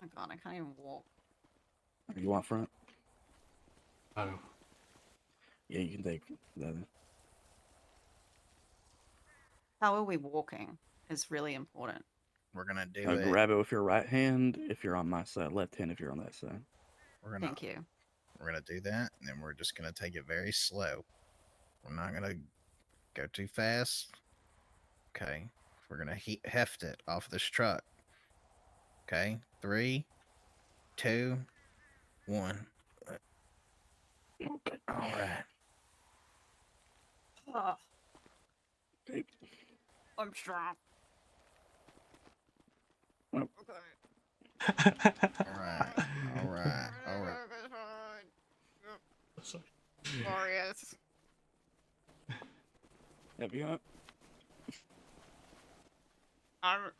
my god, I can't even walk. You want front? Oh. Yeah, you can take the other. How are we walking is really important. We're gonna do it. Grab it with your right hand if you're on my side, left hand if you're on that side. Thank you. We're gonna do that, and then we're just gonna take it very slow. We're not gonna go too fast. Okay. We're gonna heft it off this truck. Okay. 3, 2, 1. Okay. All right. Oh, Okay. I'm strong. Oh. Okay. All right. All right. All right. Sorry. Glorious. Have you got? I'm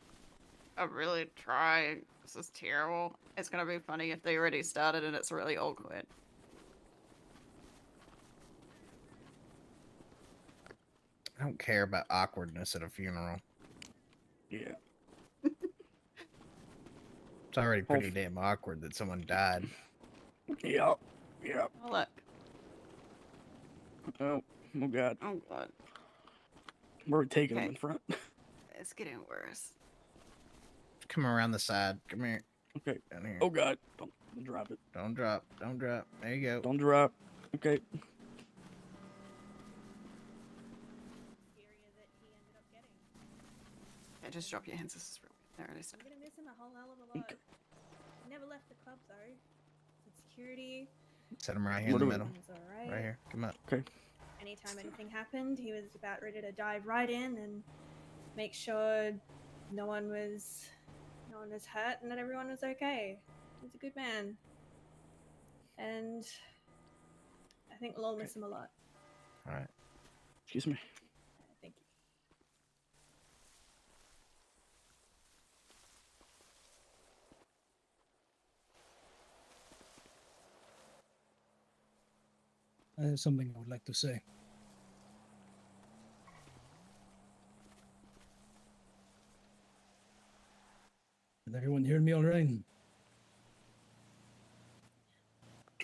really trying. This is terrible. It's gonna be funny if they already started and it's really awkward. I don't care about awkwardness at a funeral. Yeah. It's already pretty damn awkward that someone died. Yep. Yep. Oh, look. Oh God. Oh god. We're taking them Okay. in front. It's getting worse. Come around the side. Come here. Okay. Down here. Oh God. Don't drop it. Don't drop. Don't drop. There you go. Don't drop. Okay. area that he ended up getting. Yeah, just drop your hands. This is real. There it is. I'm gonna miss him a whole hell of a lot. He never left the club though. With security. Set him right here in the middle. He was alright. Right here. Come up. Okay. Anytime anything happened, he was about ready to dive right in and make sure no one was hurt and that everyone was okay. He was a good man. And I think we'll all miss him a lot. All right. Excuse me. Thank you. I have something I would like to say. Can everyone hear me all right?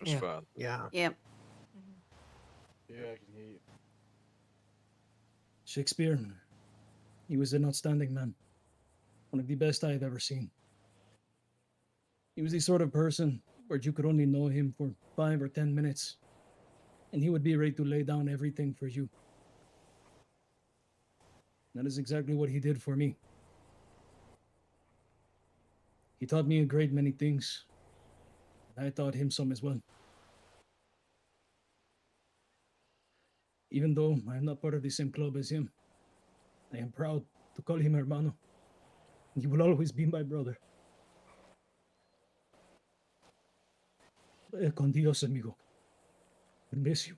Just fine. Yeah. Yep. Yeah, I can hear you. Shakespeare, he was an outstanding man. One of the best I have ever seen. He was the sort of person where you could only know him for 5 or 10 minutes, and he would be ready to lay down everything for you. That is exactly what he did for me. He taught me a great many things, and I taught him some as well. Even though I am not part of the same club as him, I am proud to call him hermano. He will always be my brother. Con Dios, amigo. I miss you.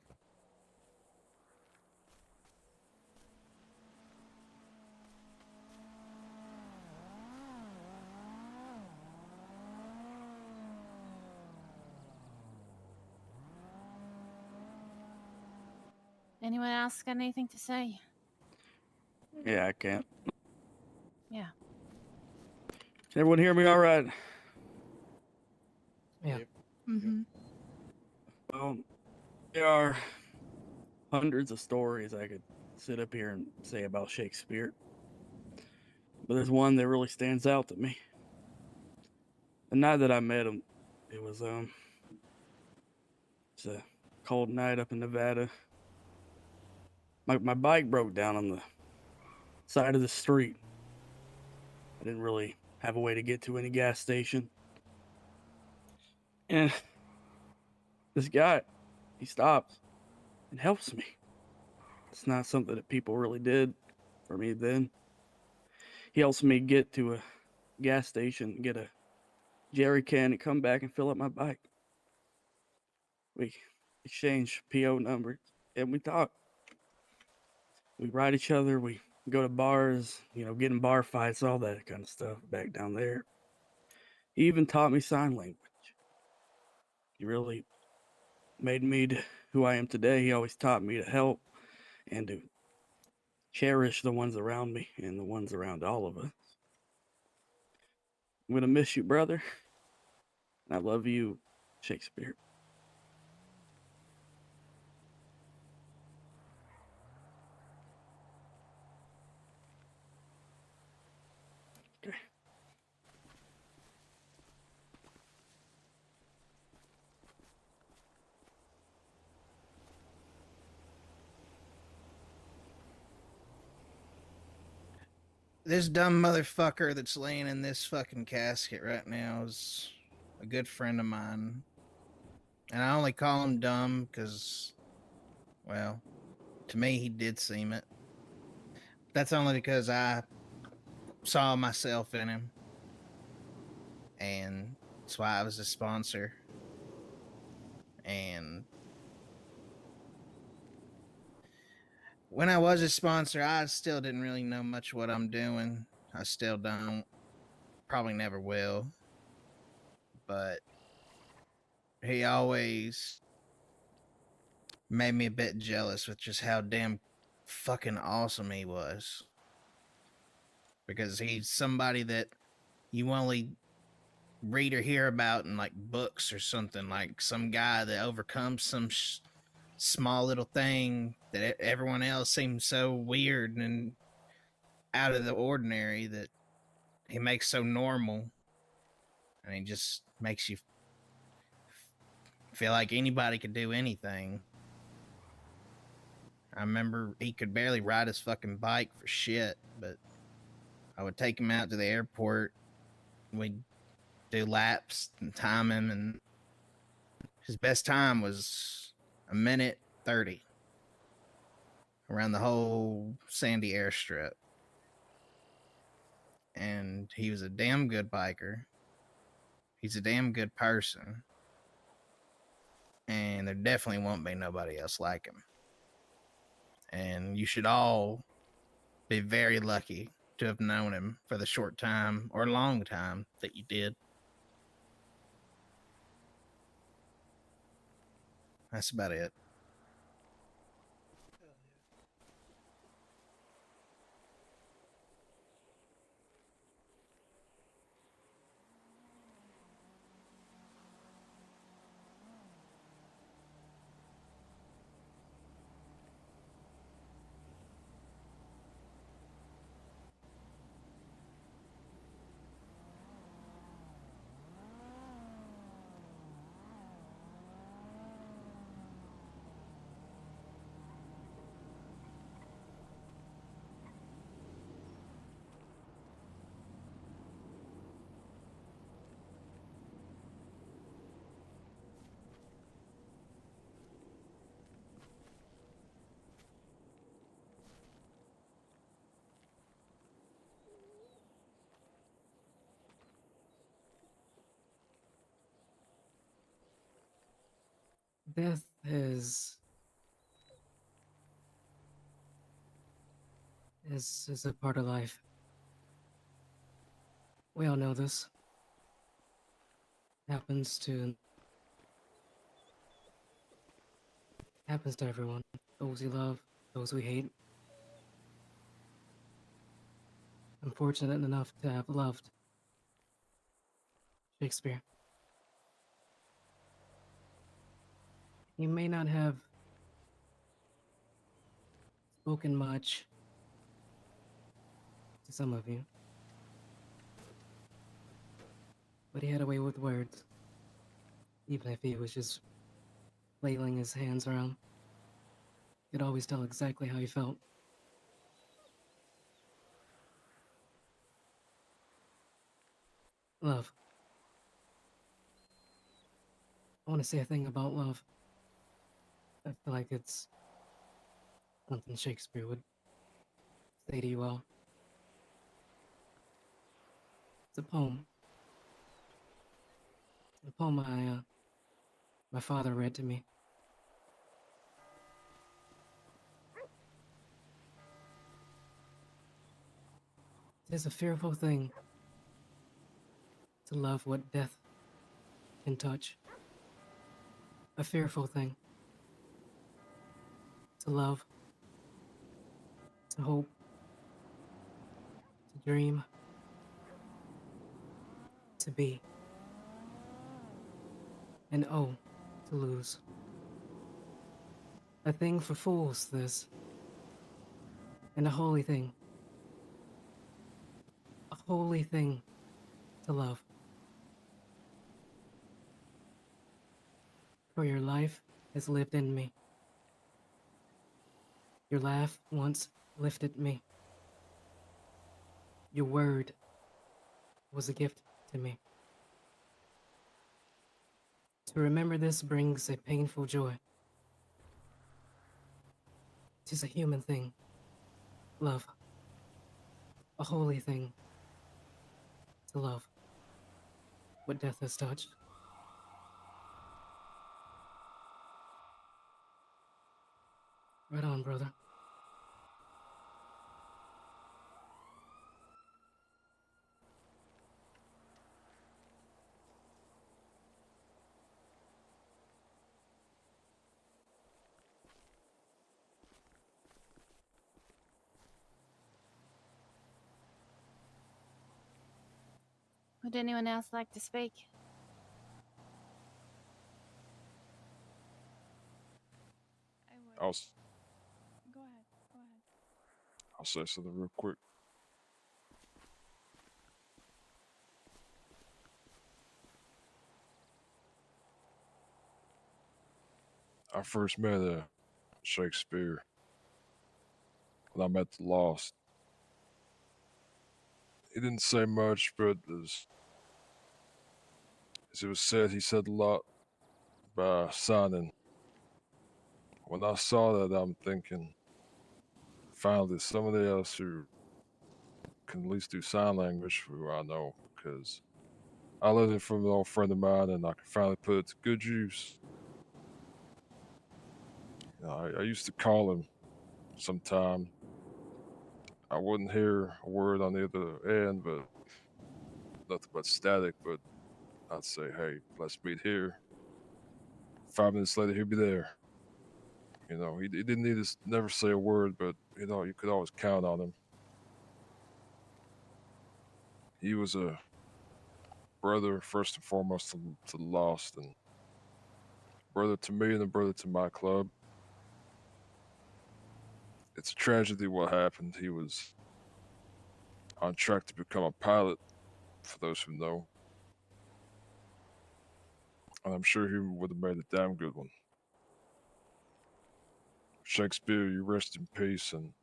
Anyone else got anything to say? Yeah, I can't. Yeah. Can everyone hear me all right? Yeah. Mm-hmm. Well, there are hundreds of stories I could sit up here and say about Shakespeare. But there's one that really stands out to me. The night that I met him, it was it's a cold night up in Nevada. My bike broke down on the side of the street. I didn't really have a way to get to any gas station. And this guy, he stops and helps me. It's not something that people really did for me then. He helps me get to a gas station, get a jerry can, and come back and fill up my bike. We exchange PO numbers, and we talk. We ride each other. We go to bars, get in bar fights, all that kind of stuff back down there. He even taught me sign language. He really made me who I am today. He always taught me to help and to cherish the ones around me and the ones around all of us. I'm going to miss you, brother. And I love you, Shakespeare. Okay. This dumb motherfucker that's laying in this fucking casket right now is a good friend of mine. And I only call him dumb because, well, to me, he did seem it. That's only because I saw myself in him. And that's why I was a sponsor. And when I was a sponsor, I still didn't really know much what I'm doing. I still don't. Probably never will. But he always made me a bit jealous with just how damn fucking awesome he was. Because he's somebody that you only read or hear about in like books or something, like some guy that overcomes some small little thing that everyone else seems so weird and out of the ordinary that he makes so normal, and he just makes you feel like anybody could do anything. I remember he could barely ride his fucking bike for shit, but I would take him out to the airport. We'd do laps and time him, and his best time was 1:30 around the whole Sandy airstrip. And he was a damn good biker. He's a damn good person. And there definitely won't be nobody else like him. And you should all be very lucky to have known him for the short time or long time that you did. That's about it. Death is a part of life. We all know this. Happens to everyone. Those we love, those we hate. I'm fortunate enough to have loved Shakespeare. He may not have spoken much to some of you, but he had a way with words. Even if he was just flailing his hands around, he could always tell exactly how he felt. Love. I want to say a thing about love. I feel like it's something Shakespeare would say to you all. It's a poem. A poem my father read to me. It is a fearful thing to love what death can touch. A fearful thing to love, to hope, to dream, to be. and O to lose. A thing for fools, this, and a holy thing. A holy thing to love. For your life has lived in me. Your laugh once lifted me. Your word was a gift to me. To remember this brings a painful joy. 'Tis a human thing, love. A holy thing to love. What death has touched. Right on, brother. Would anyone else like to speak? I would. I'll Go ahead. Go ahead. I'll say something real quick. I first met Shakespeare when I met the Lost. He didn't say much, but as it was said, he said a lot by signing. When I saw that, I'm thinking, finally, somebody else who can at least do sign language who I know, because I learned it from an old friend of mine, and I can finally put it to good use. You know, I used to call him sometime. I wouldn't hear a word on the other end, but nothing but static. But I'd say, "Hey, let's meet here." 5 minutes later, he'd be there. You know, he didn't need to never say a word, but you know, you could always count on him. He was a brother first and foremost to the lost, and brother to me, and a brother to my club. It's a tragedy what happened. He was on track to become a pilot, for those who know, and I'm sure he would have made a damn good one. Shakespeare, you rest in peace, and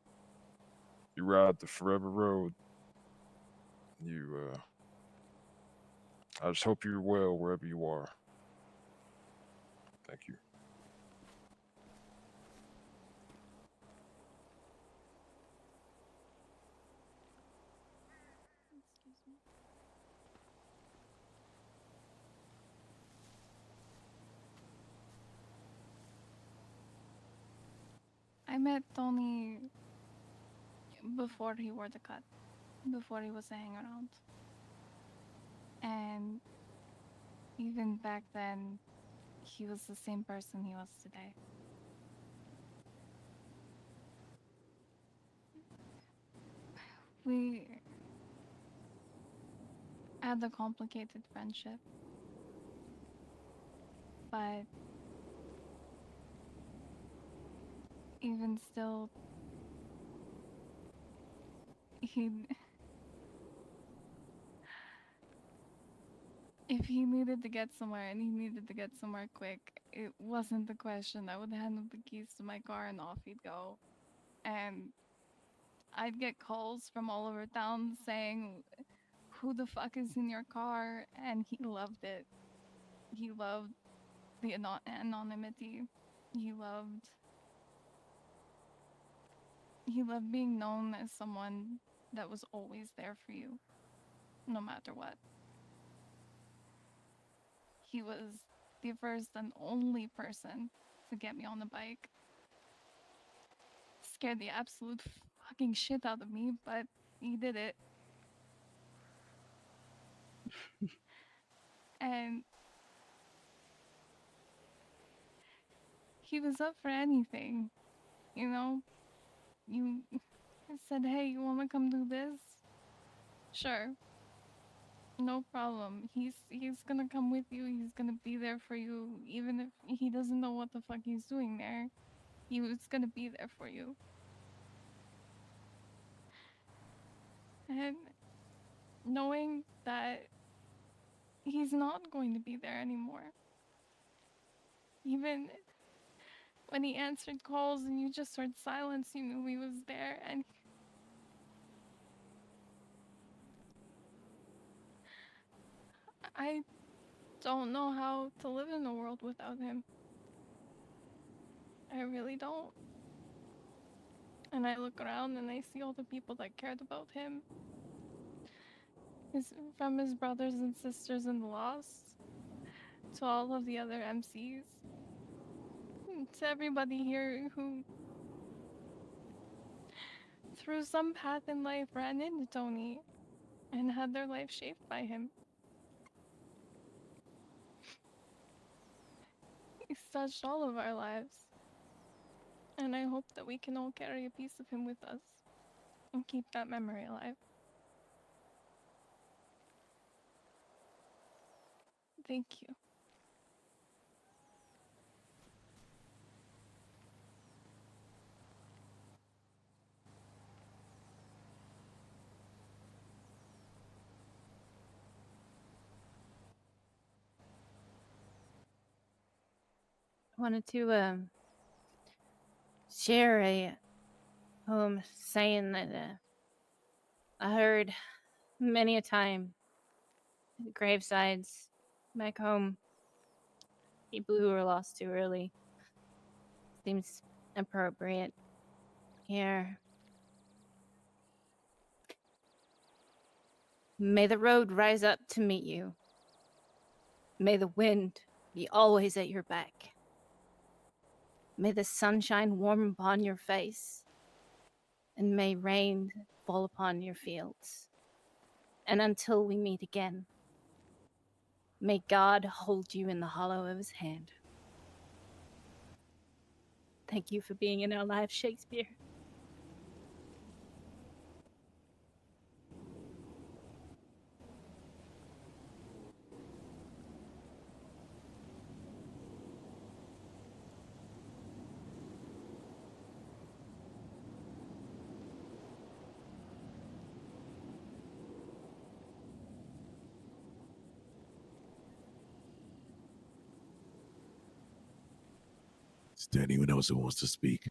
you ride the forever road. You, I just hope you're well wherever you are. Thank you. Excuse me. I met Tony before he wore the cut, before he was a hang around. And even back then, he was the same person he was today. We had a complicated friendship, but even still, he if he needed to get somewhere and he needed to get somewhere quick, it wasn't the question. I would hand him the keys to my car and off he'd go. And I'd get calls from all over town saying, "Who the fuck is in your car?" And he loved it. He loved the anonymity. He loved he loved being known as someone that was always there for you, no matter what. He was the first and only person to get me on the bike. Scared the absolute fucking shit out of me, but he did it. And he was up for anything, you know? You said, "Hey, you wanna come do this?" Sure. No problem. He's gonna come with you. He's gonna be there for you, even if he doesn't know what the fuck he's doing there. He was gonna be there for you. And knowing that he's not going to be there anymore. Even when he answered calls and you just heard silence, you knew he was there. And I don't know how to live in the world without him. I really don't. And I look around and I see all the people that cared about him. From his brothers and sisters in the lost to all of the other MCs, to everybody here who, through some path in life, ran into Tony and had their life shaped by him. He's touched all of our lives, and I hope that we can all carry a piece of him with us and keep that memory alive. Thank you. I wanted to share a poem saying that I heard many a time at the gravesides back home. People who were lost too early. Seems appropriate here. May the road rise up to meet you. May the wind be always at your back. May the sunshine warm upon your face, and may rain fall upon your fields. And until we meet again, may God hold you in the hollow of his hand. Thank you for being in our lives, Shakespeare. Is there anyone else who wants to speak?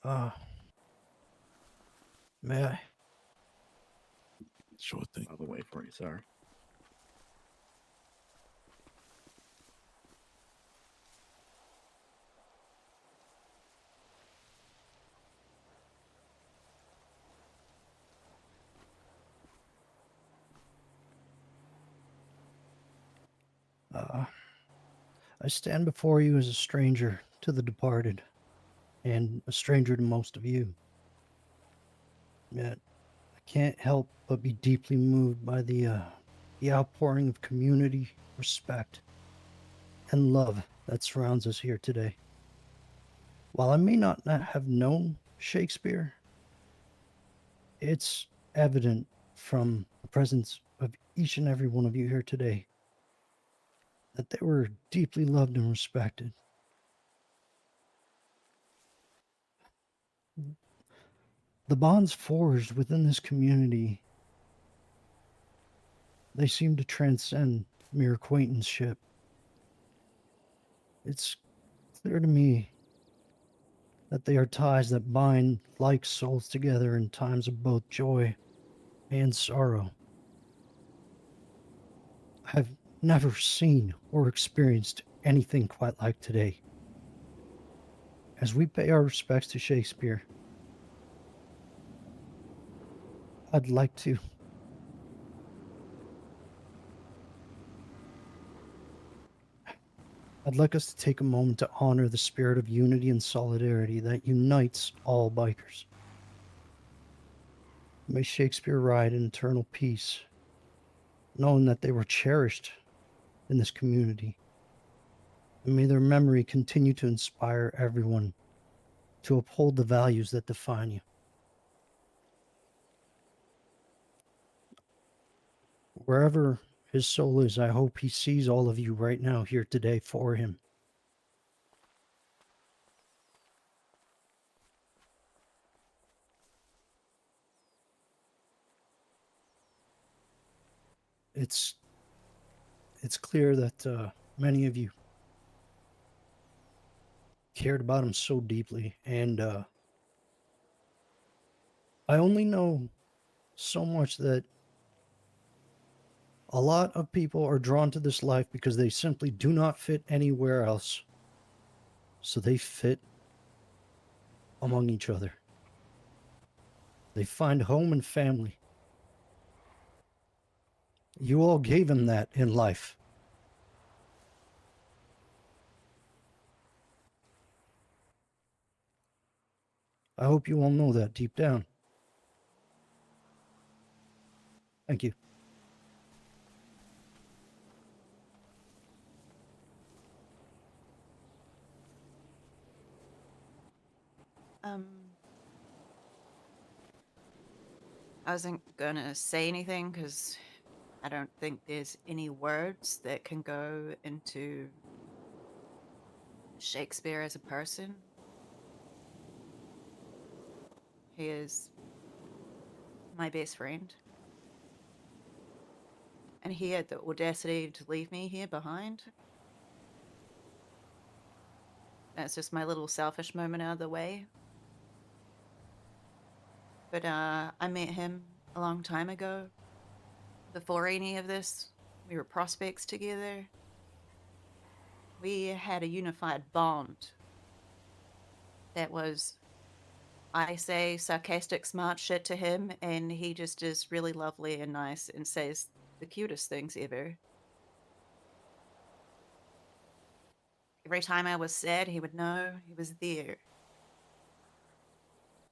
May I? Sure thing. I'll wait for you, sir. I stand before you as a stranger to the departed, and a stranger to most of you. Yet, I can't help but be deeply moved by the outpouring of community, respect, and love that surrounds us here today. While I may not have known Shakespeare, it's evident from the presence of each and every one of you here today that they were deeply loved and respected. The bonds forged within this community, they seem to transcend mere acquaintanceship. It's clear to me that they are ties that bind like souls together in times of both joy and sorrow. I've never seen or experienced anything quite like today. As we pay our respects to Shakespeare, I'd like us to take a moment to honor the spirit of unity and solidarity that unites all bikers. May Shakespeare ride in eternal peace, knowing that they were cherished in this community. And may their memory continue to inspire everyone to uphold the values that define you. Wherever his soul is, I hope he sees all of you right now here today for him. It's clear that many of you cared about him so deeply, and I only know so much that a lot of people are drawn to this life because they simply do not fit anywhere else. So they fit among each other. They find home and family. You all gave him that in life. I hope you all know that deep down. Thank you. Um, I wasn't gonna say anything because I don't think there's any words that can go into Shakespeare as a person. He is my best friend. And he had the audacity to leave me here behind. That's just my little selfish moment out of the way. But I met him a long time ago. Before any of this, we were prospects together. We had a unified bond that was, I say sarcastic, smart shit to him, and he just is really lovely and nice and says the cutest things ever. Every time I was sad, he would know he was there.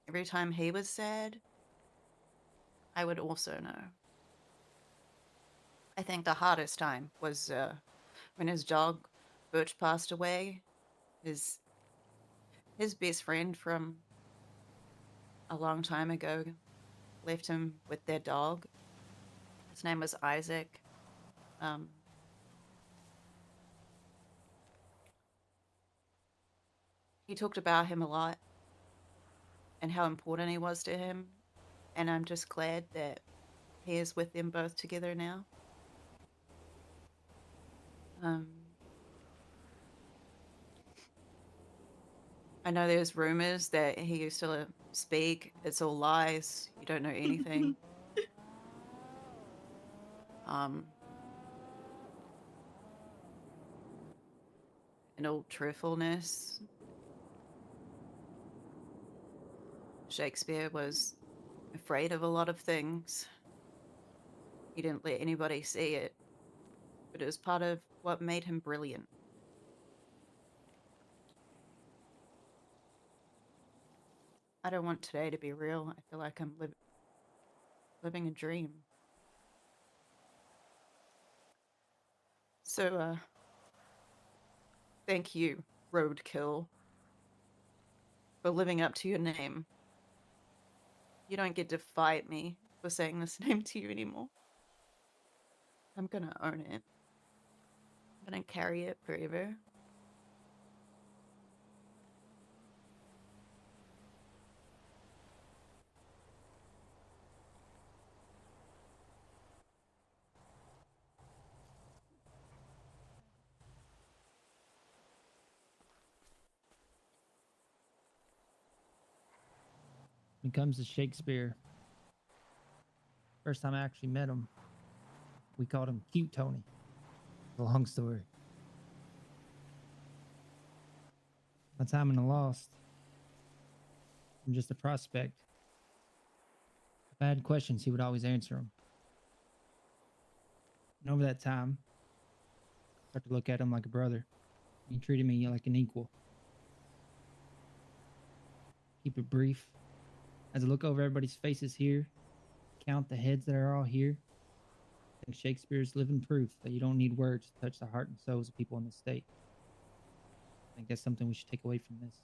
Every time he was sad, I would also know. I think the hardest time was when his dog, Butch, passed away. His best friend from a long time ago left him with their dog. His name was Isaac. Um, he talked about him a lot and how important he was to him. And I'm just glad that he is with them both together now. Um, I know there's rumors that he used to speak. It's all lies. You don't know anything. In all truthfulness, Shakespeare was afraid of a lot of things. He didn't let anybody see it, but it was part of what made him brilliant. I don't want today to be real. I feel like I'm living a dream. So, thank you, Roadkill, for living up to your name. You don't get to fight me for saying this name to you anymore. I'm gonna own it. I'm gonna carry it forever. When it comes to Shakespeare, first time I actually met him, we called him Cute Tony. Long story. My time in the Lost, I'm just a prospect. If I had questions, he would always answer them. And over that time, I started to look at him like a brother. He treated me like an equal. Keep it brief. As I look over everybody's faces here, count the heads that are all here, I think Shakespeare's living proof that you don't need words to touch the heart and souls of people in this state. I think that's something we should take away from this.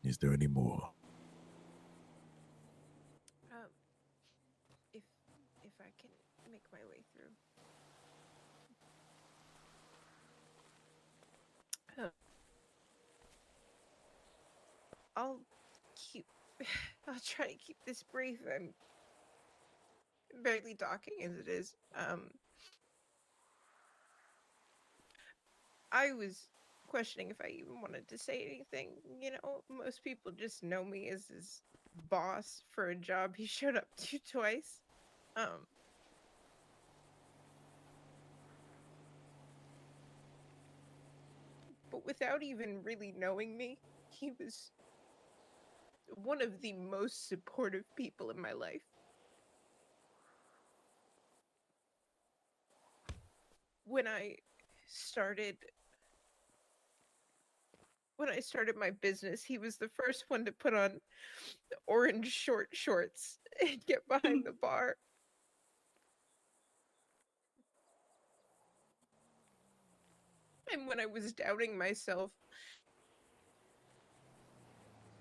Is there any more? If I can make my way through. I'll keep. I'll try to keep this brief. I'm barely talking as it is. I was questioning if I even wanted to say anything. You know, most people just know me as his boss for a job he showed up to twice. But without even really knowing me, he was one of the most supportive people in my life. When I started my business, he was the first one to put on the orange short shorts and get behind the bar. And when I was doubting myself,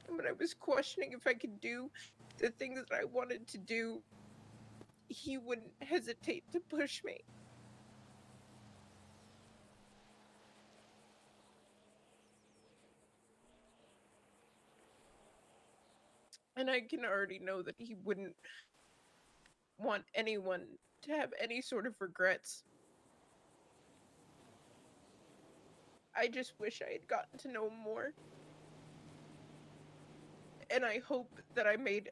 and when I was questioning if I could do the things that I wanted to do, he wouldn't hesitate to push me. And I can already know that he wouldn't want anyone to have any sort of regrets. I just wish I had gotten to know him more. And I hope that I made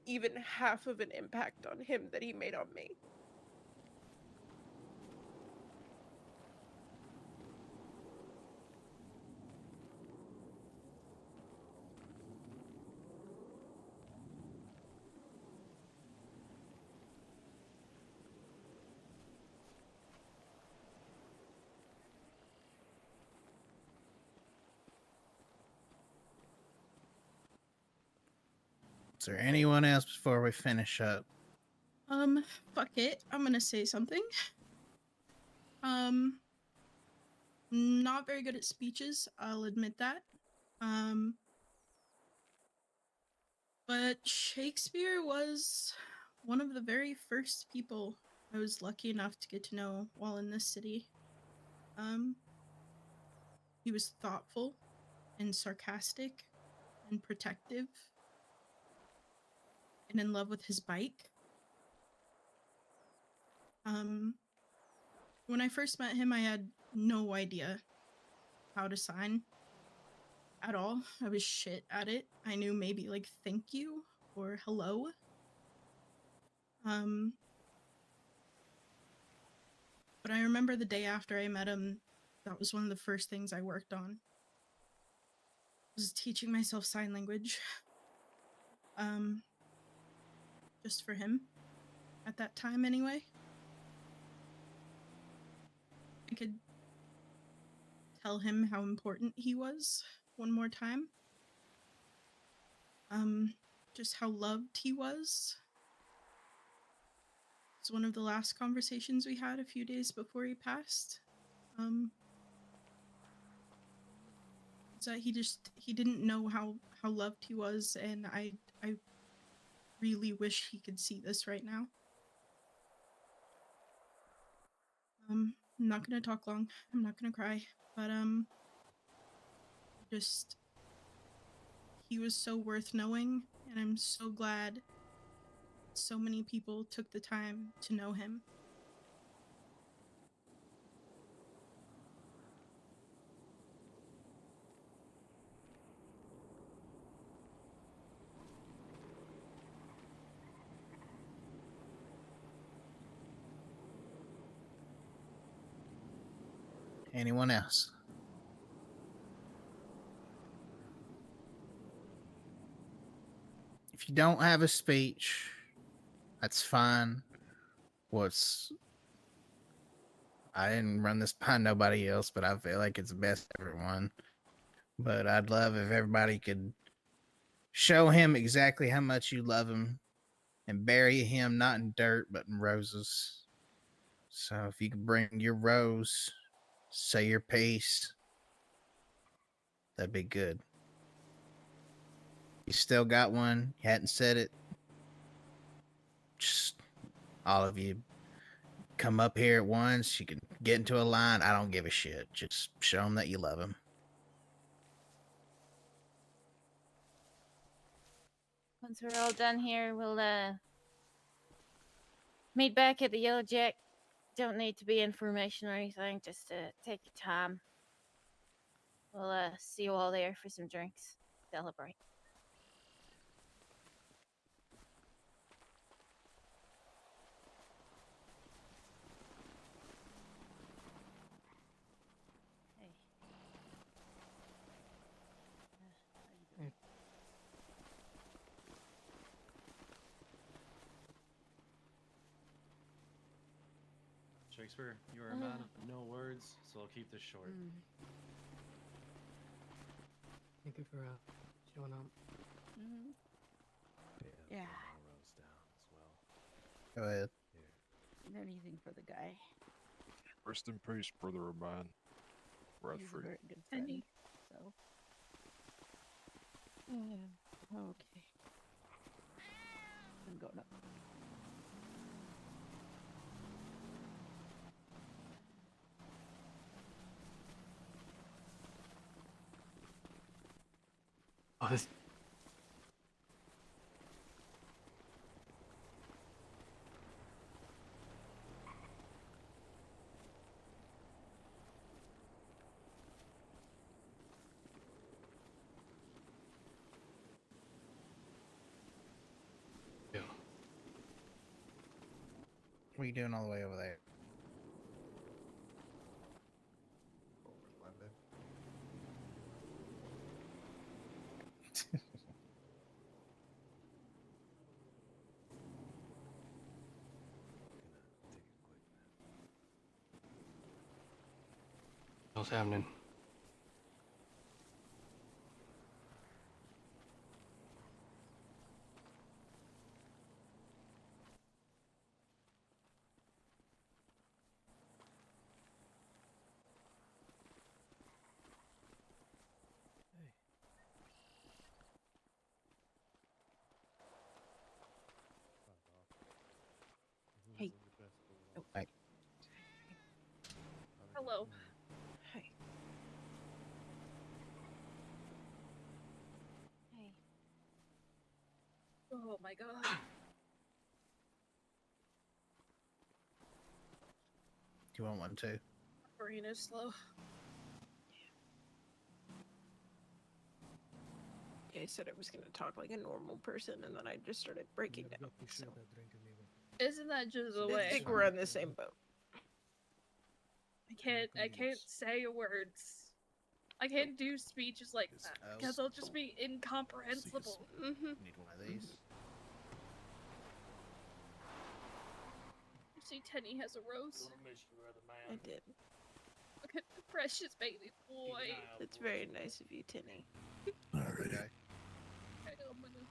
even half of an impact on him that he made on me. Is there anyone else before we finish up? Fuck it. I'm gonna say something. Um, not very good at speeches, I'll admit that. Um, but Shakespeare was one of the very first people I was lucky enough to get to know while in this city. He was thoughtful and sarcastic and protective and in love with his bike. When I first met him, I had no idea how to sign at all. I was shit at it. I knew maybe like thank you or hello. But I remember the day after I met him, that was one of the first things I worked on. Was teaching myself sign language. Just for him at that time anyway. I could tell him how important he was one more time. Just how loved he was. It's one of the last conversations we had a few days before he passed. Is that he didn't know how loved he was, and I really wish he could see this right now. I'm not gonna talk long. I'm not gonna cry, but just he was so worth knowing, and I'm so glad so many people took the time to know him. Anyone else? If you don't have a speech, that's fine. I didn't run this by nobody else, but I feel like it's best for everyone. But I'd love if everybody could show him exactly how much you love him and bury him not in dirt but in roses. So if you could bring your rose, say your piece, that'd be good. You still got one. You hadn't said it. Just all of you come up here at once. You can get into a line. I don't give a shit. Just show them that you love them. Once we're all done here, we'll meet back at the Yellow Jack. Don't need to be information or anything. Just take your time. We'll see you all there for some drinks. Celebrate. Shakespeare, you are a man of no words, so I'll keep this short. Thank you for showing up. Yeah. Go ahead. Anything for the guy. Rest in peace, brother of mine. He's a Bradford. very good friend. So. Okay. I'm going up. Oh, this. What are you doing all the way over there? What's happening? Hey. Oh, hey. Hello. Hey. Hey. Oh my god. Do you want one too? Brain is slow. Yeah, I said I was gonna talk like a normal person, and then I just started breaking down. So. Isn't that just the way? I think we're on the same boat. I can't say words. I can't do speeches like that because I'll just be incomprehensible. Need one of these? You see, Tenny has a rose. I did. Look at the precious baby boy. That's very nice of you, Tenny. Alright. Okay. I'm gonna...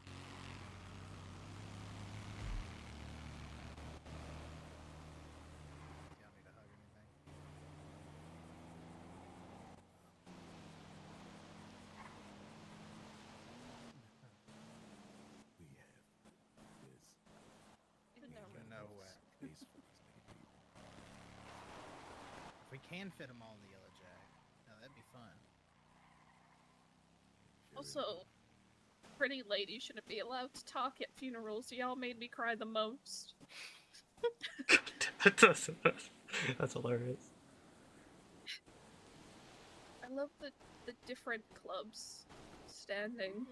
Y'all need a hug or anything? We have this. Nowhere. If we can fit them all in the Yellow Jack, now that'd be fun. Also, pretty lady shouldn't be allowed to talk at funerals. Y'all made me cry the most. That's hilarious. I love the different clubs standing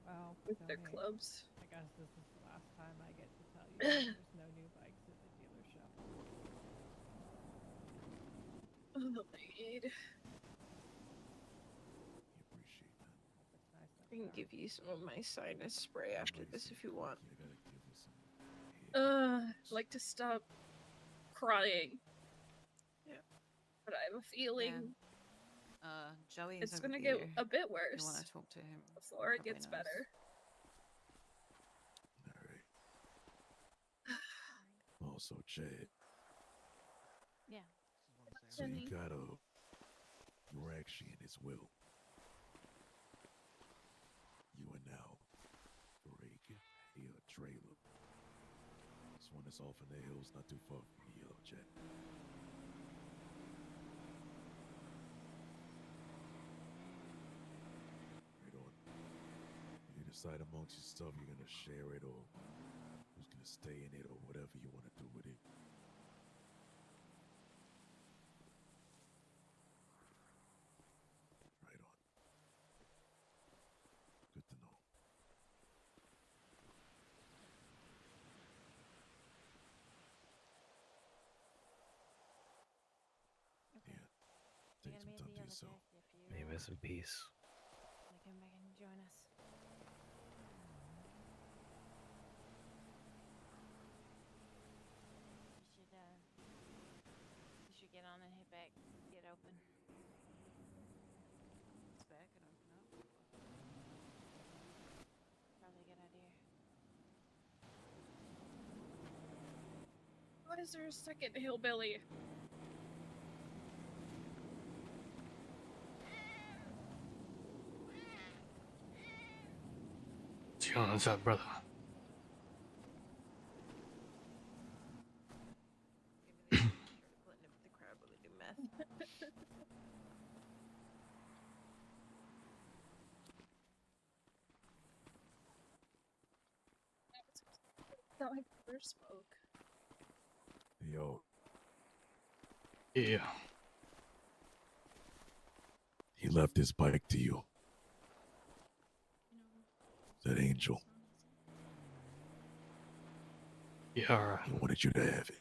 Well, with their okay. clubs. I guess this is the last time I get to tell you that there's no new bikes at the dealership. Oh, Maid. I can give you some of my sinus spray after this if you want. Like to stop crying. Yeah. But I have a feeling Joey's it's over gonna here. get a bit You worse want to talk to him? before it Probably gets knows. better. Also, Chad. Yeah. So you got you're actually in his will. trailer. This one is off in the hills, not too far from the Yellow Jack. Right on. You decide amongst yourself you're gonna share it or who's gonna stay in it or whatever you want to do with it. Right on. Good to know. Okay. Take You're some gonna be time at to the yourself. Yellow Jack if you Maybe want some peace. to come back and join us. You should get on and hit back. Get open. It's back and open up. Probably a good idea. Why is there a second hillbilly? What's going on inside, brother? Blend it with the crab while they do meth. Not like first spoke. Yo, Yeah. he left his bike to you. That angel. Yeah, alright. He wanted you to have it.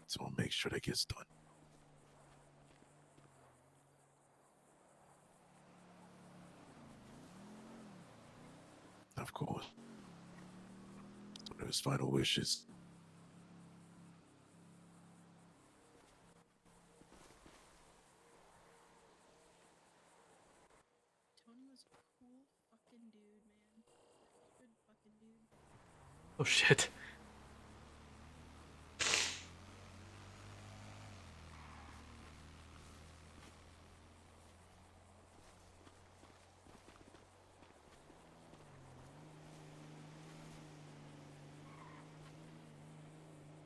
So I'll make sure that gets done. Of course. It's one of his final wishes. Tony was a cool fucking dude, man. Good fucking dude. Oh shit.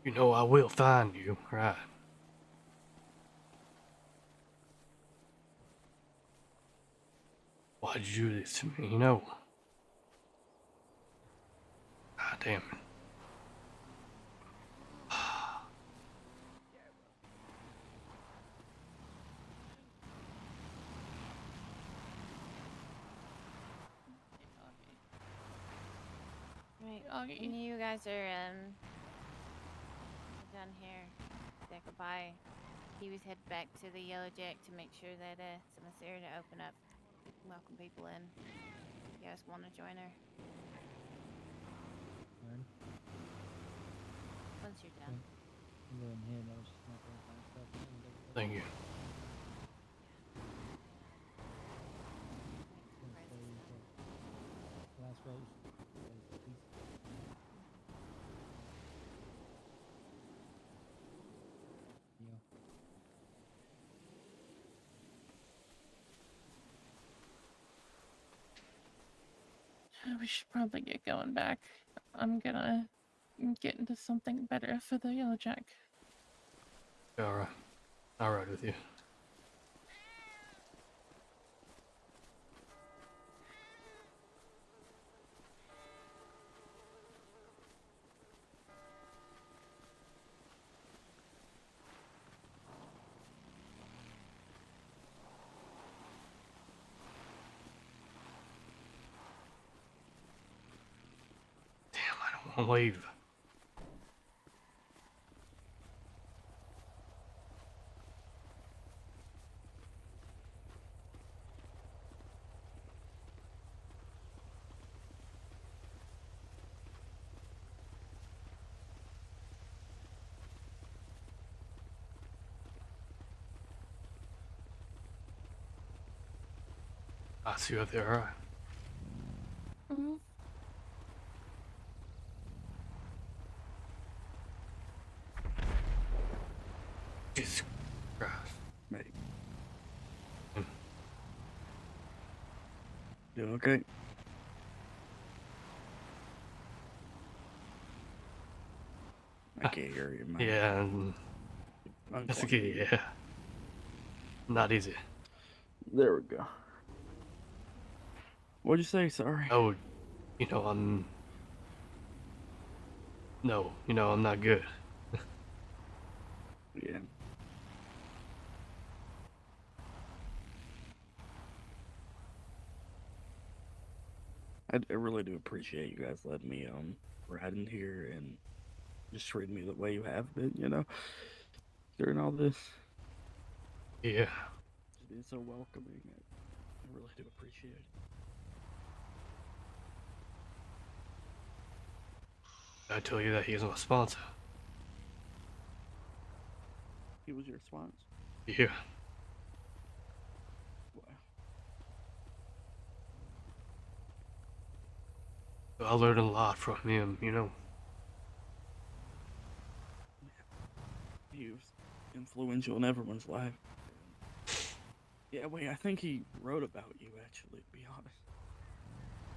You know I will find you, right? Why'd you do this to me, you know? God damn it. Right. Augie. When you guys are done here, say goodbye. He was headed back to the Yellow Jack to make sure that someone's there to open up, welcome people in. You guys want to join her? Alright. Once you're done. I'm going here. I was just not going to find stuff. Thank you. Last rose. Yeah. We should probably get going back. I'm gonna get into something better for the Yellow Jack. Alright. I'll ride with you. Damn, I don't want to leave. I see you up there, alright. Mm-hmm. Jesus Christ. Mate. Mm. You okay? can't hear you, man. Yeah, and that's Unclog okay. it. Yeah, not easy. There we go. What'd you say? Sorry. Oh, you know I'm. No, I'm not good. Yeah. I really do appreciate you guys letting me ride in here and just treating me the way you have been, during all this. Yeah. Just being so welcoming. I really do appreciate it. I tell you that he's my sponsor. He was your sponsor? Yeah. Wow. I learned a lot from him, He was influential in everyone's life. Yeah, wait, I think he wrote about you, actually, to be honest.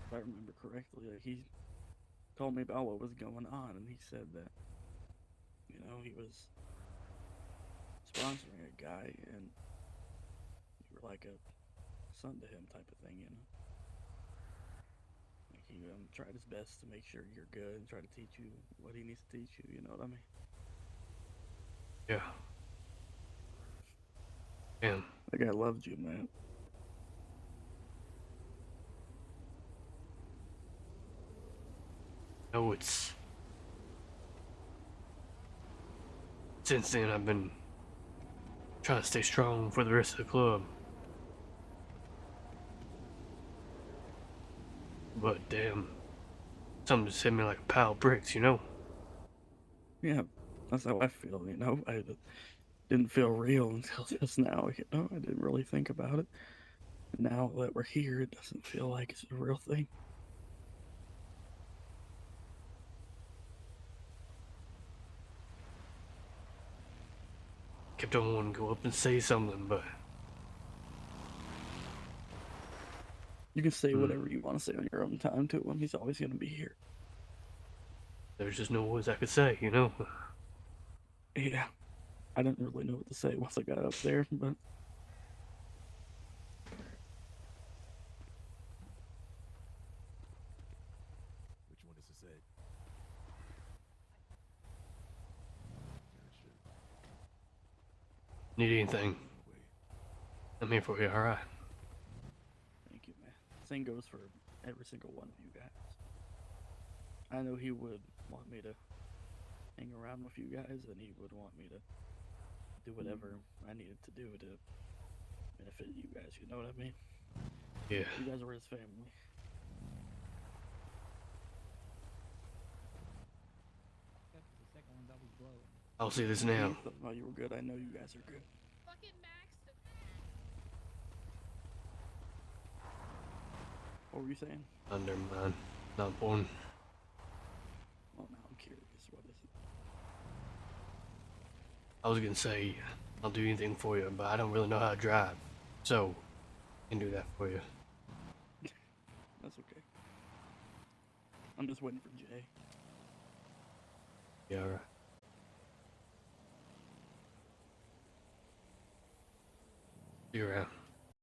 If I remember correctly, like, he told me about what was going on, and he said that, he was sponsoring a guy, and you were like a son to him type of thing, Like, he tried his best to make sure you're good and try to teach you what he needs to teach you, you know what I mean? Yeah. Damn. That guy loved you, man. No, it's. Since then, I've been trying to stay strong for the rest of the club. But damn, something just hit me like a pile of bricks, Yeah, that's how I feel, I didn't feel real until just now, I didn't really think about it. Now that we're here, it doesn't feel like it's a real thing. Kept on wanting to go up and say something, but You can say whatever you want to say on your own time to him. He's always going to be here. there's just no words I could say, Yeah. I didn't really know what to say once I got up there, but Which one is this at? Need anything? I'm here for you, alright? thank you, man. Same goes for every single one of you guys. I know he would want me to hang around with you guys, and he would want me to do whatever I needed to do to benefit you guys, you know what I mean? Yeah. You guys were his family. The second one's always blowing. I'll see this now. Oh, you were good. I know you guys are good. What were you saying? Never mind. Not important. Well, now I'm curious. What is it? I was gonna say, I'll do anything for you, but I don't really know how to drive. So, I can do that for you. That's okay. I'm just waiting for Jay. Yeah, alright. See you around.